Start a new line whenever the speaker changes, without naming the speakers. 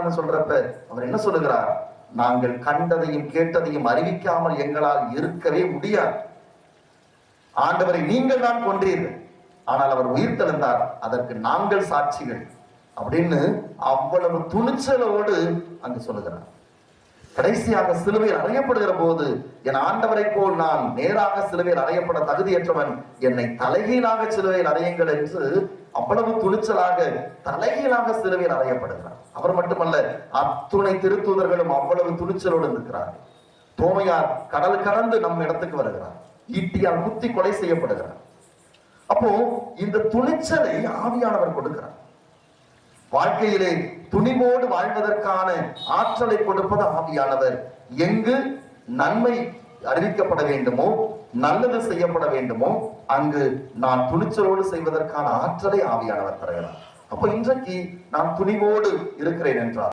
செய்யறாங்கன்னு சொல்றப்ப அவர் என்ன சொல்லுகிறார்? நாங்கள் கண்டதையும் கேட்டதையும் அறிவிக்காமல் எங்களால் இருக்கவே முடியாது. ஆண்டவரை நீங்கள் தான் கொன்றீர்கள், ஆனால் அவர் உயிர் தெழுந்தார், அதற்கு நாங்கள் சாட்சிகள் அப்படின்னு அவ்வளவு துணிச்சலோடு அங்கு சொல்லுகிறார். கடைசியாக சிலுவையில் அறையப்படுகிற போது, என் ஆண்டவரை போல் நான் நேராக சிலுவையில் அறையப்பட தகுதியற்றவன், என்னை தலைகீழாக சிலுவையில் அறையுங்கள் என்று அவ்வளவு துணிச்சலாக தலைகீழாக சிலுவையில் அறையப்படுகிறார். அவர் மட்டுமல்ல, அத்துணை திருத்தூதர்களும் அவ்வளவு துணிச்சலோடு இருக்கிறார்கள். தோமையார் கடல் கடந்து நம் இடத்துக்கு வருகிறார், ஈட்டியால் குத்தி கொலை செய்யப்படுகிறார். அப்போ இந்த துணிச்சலை ஆவியானவர் கொடுக்கிறார். வாழ்க்கையிலே துணிவோடு வாழ்வதற்கான ஆற்றலை கொடுப்பது ஆவியானவர். எங்கு நன்மை அறிவிக்கப்பட வேண்டுமோ, நல்லது செய்யப்பட வேண்டுமோ, அங்கு நான் துணிச்சலோடு செய்வதற்கான ஆற்றலை ஆவியானவர் தருகிறார். அப்போ இன்றைக்கு நான் துணிவோடு இருக்கிறேன் என்றார்.